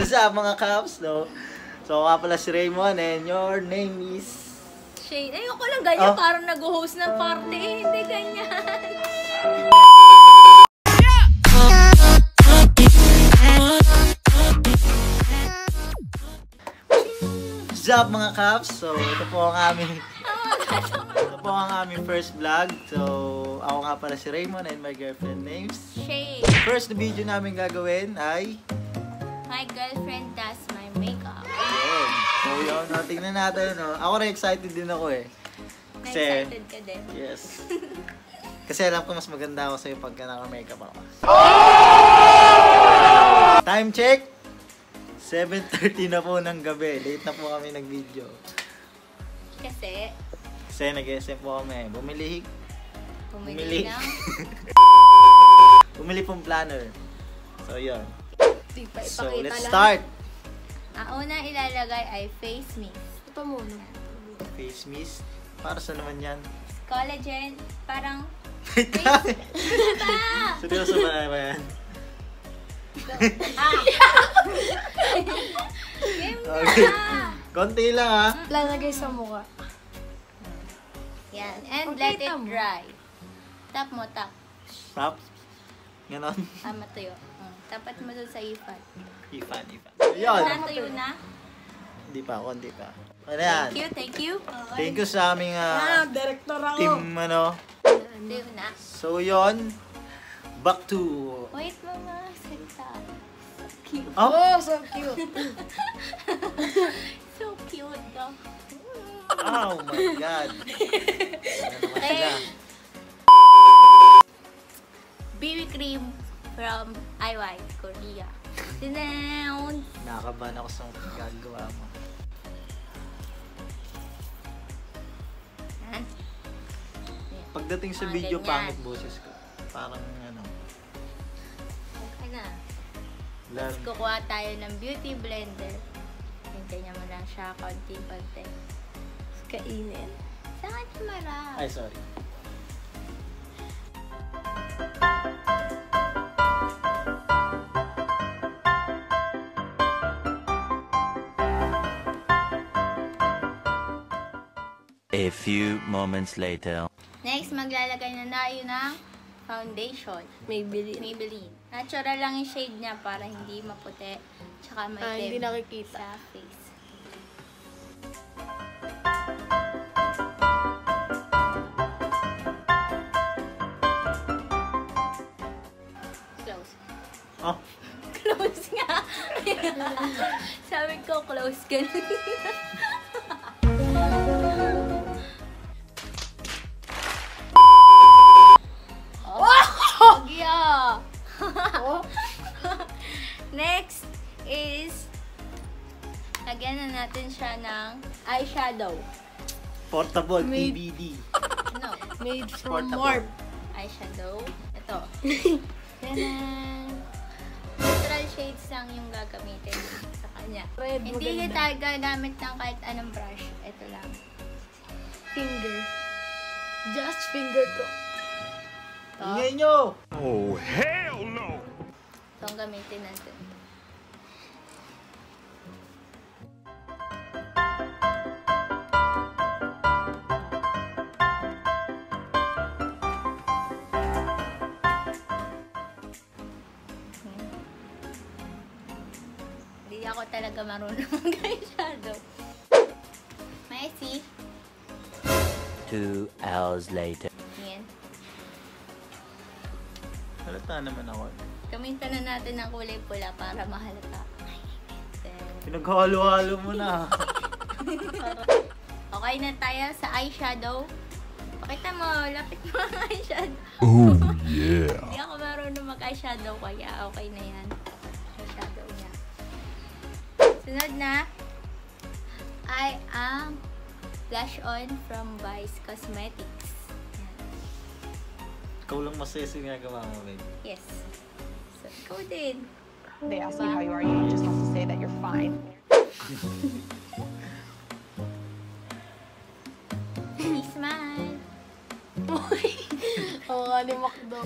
What's up mga Caps, no? So, nga pala si Raymond and your name is... Shane. Ayoko lang ganyan, parang nag-host ng party. Hindi ganyan. What's up mga Caps? So, ito po ang aming first vlog. So, ako nga pala si Raymond and my girlfriend names Shane. First na video namin gagawin ay My girlfriend does my makeup. yun. So yun, tingnan natin. No? Ako na excited din ako eh. Kasi, Na-excited ka din? yes. Kasi alam ko mas maganda ako sa'yo pagka naka-makeup ako. Time check! 7:30 na po ng gabi. Late na po kami nag-video. Kasi Nag-SM po kami. Bumili ng... Bumili pong planner. So yun. So let's lang. start! Ang una ilalagay ay face mist. Ito muna. Face mist. Para sa naman yan? Collagen. Parang... Wait lang! Seryoso ba yan? Game Okay. na! Konti lang ha. Lalagay sa mukha. Yan. And Okay, let it tama. dry. Tap mo, tap. Stop. Ganon. Matuyo. Tapat mo doon sa ifan. Ifan. Yun. Natuyo na? Hindi pa, konti pa. Ano yan? Thank you. Thank you sa aming Director ako. team, ano. Natuyo na. So, yun. Back to... Wait mga salita. So cute. Oh! Oh, so cute. So cute daw. Oh my God. Ano naman sila? BB cream from IY, Korea. Dinaon. Nakakabahan ako sa gagawa mo. Yan. Pagdating sa Mga video, ganyan. pangit boses ko. Parang ano. Okay na. Lang. Kukuha tayo ng beauty blender. Hintayin mo lang siya konti-konti. Kainin. Saan marap? Ay, sorry. A few moments later. Next, maglalagay na tayo ng foundation. Maybelline. Natural lang yung shade niya para hindi maputi. Tsaka may Hindi nakikita. sa face. Close. Oh, Close nga. Sabi ko, close ka na. Next is lagyan na natin siya ng eyeshadow. portable Made- PBD. No, Made from Portable. warp. eyeshadow. Ito. Tanan! Natural shades lang yung gagamitin sa kanya. Red, Hindi na maganda. tayo gagamit ng kahit anong brush. Ito lang. Finger. Just finger ko. Ito. Ingay nyo! Oh, hell no! Ito ang gamitin natin. Hindi ako talaga marunong mag-eyeshadow. Messy. 2 hours later. Yan. Halata naman ako. Kaminta na natin ng kulay pula para mahalata. Pinaghalo-halo mo na. Okay na tayo sa eyeshadow. Pakita mo, lapit mo ang eyeshadow. Oh, yeah. Hindi ako marunong mag-eyeshadow kaya okay na yan. Eyeshadow niya. Sunod na ay ang blush on from Vice Cosmetics. Yan. Ikaw lang masaya sa ginagawa mo, babe. Yes. So, ikaw din. They ask you how you are, you just have to say that you're fine. Smile. Oo nga ni Macdo.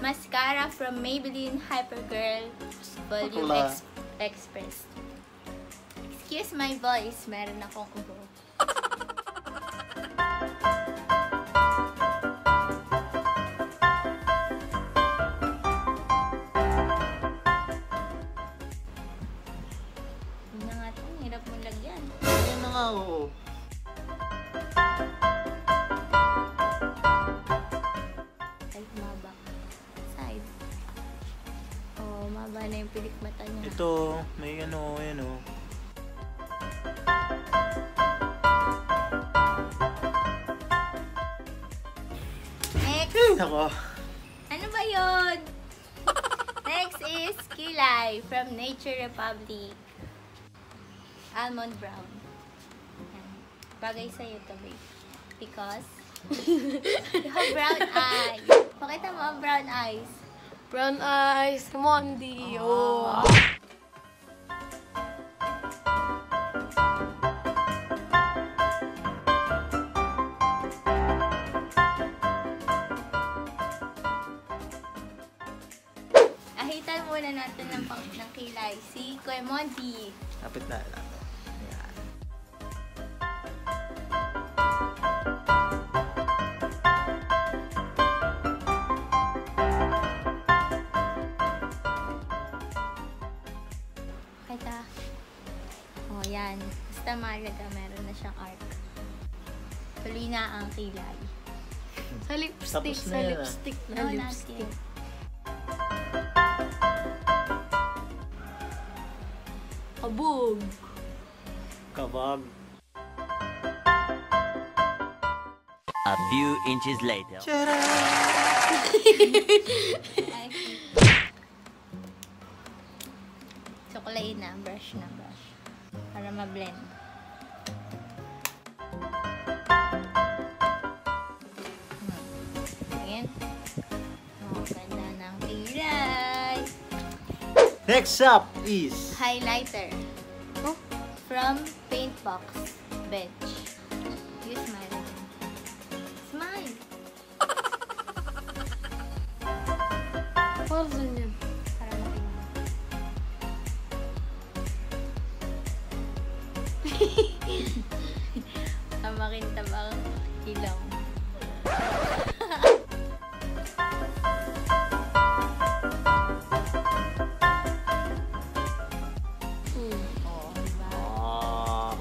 Mascara from Maybelline Hypergirl Volume Bakla. Express. Excuse my voice, meron akong ubo. Yun na nga ito, ang hirap mong lagyan. Ayan na nga, oo. Ay, maba. Side. Oh, maba na yung pilik mata niya. Ito, may ano, ayan o. Next! Ako. Ano ba yun? Next is Kilay from Nature Republic. Almond brown. Yan. Bagay sa'yo to, babe. Because you have brown eyes. Pakita mo ang brown eyes. Brown eyes, Mondi. Oh. Ahitan muna natin ng Kilay. Si Kuya Monty. Lapit na lang. Ayan. Kita. Oh, yan. Basta mahalaga, meron na siyang arc. Tuloy na ang Kilay. Sa lipstick, Tapos na sa yan, lipstick na No, not lipstick. yet. Kabog. Kabag. A few inches later. Tara! Ay. Chocolate na. Brush na brush. Para ma-blend. Ayan. Oh, ganda ng Kilay. Next up is... Highlighter. Oh. From Paintbox Bench. You smile. Smile. Para saan yan? Para makita. Para makita ba ang ilaw? Oo, diba? Ah,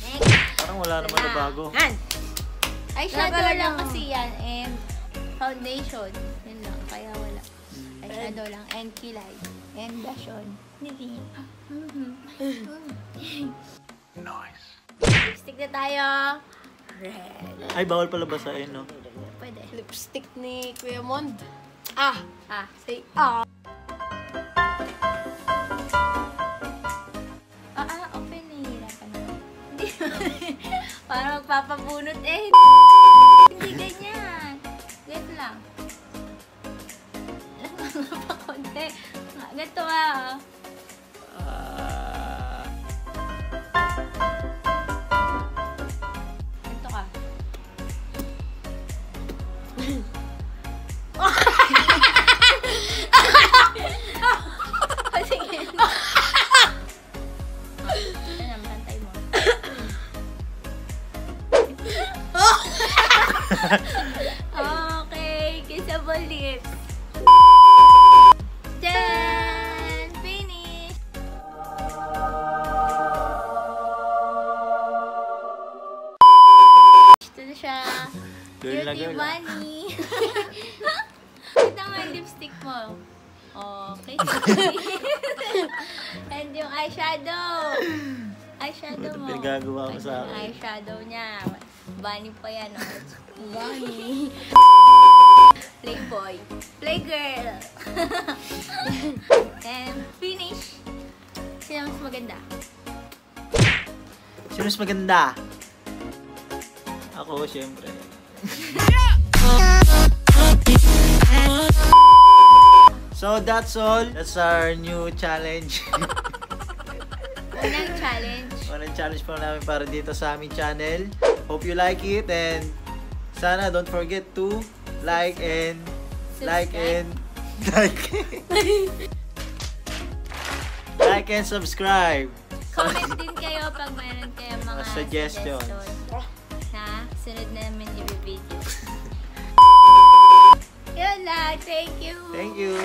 Next. parang wala naman na bago. Eyeshadow Wala lang lang. kasi yan and foundation. Yun lang, kaya wala. Eyeshadow lang and kilay and blush on. Hindi. Nice. Lipstick na tayo. Red. Ay, bawal pala basahin, no? Pwede. Lipstick ni Kuya Mond. Ah. Ah. Say ah. Okay, nahihirapan na. Hindi. Parang magpapabunot eh. Hindi ganyan. Ganyan lang. Pakonti. Ganito ah. Ganito ka. Sige. Ito na, pantay mo. Okay, kissable lips. Done! Finish! Ito na siya. Girl na Cutie girl. bunny. Ito nga yung lipstick mo. Okay. And yung eyeshadow. Eyeshadow mo. Pinagagawa ko sa Yung akin. eyeshadow niya. Bunny pa yan, oh. Bunny. Playboy. Playgirl. And finish. Sino mas maganda? Sino mas maganda? Ako, syempre. So, that's all. That's our new challenge. Unang challenge. Unang challenge po namin para dito sa aming channel. Hope you like it and sana don't forget to like and like subscribe. like and subscribe. Comment din kayo pag mayroon kayo mga Suggestions. Na sunod namin i-video. Yun lang. Thank you. Thank you.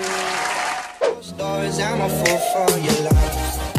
Stories, I'm a fool for your love.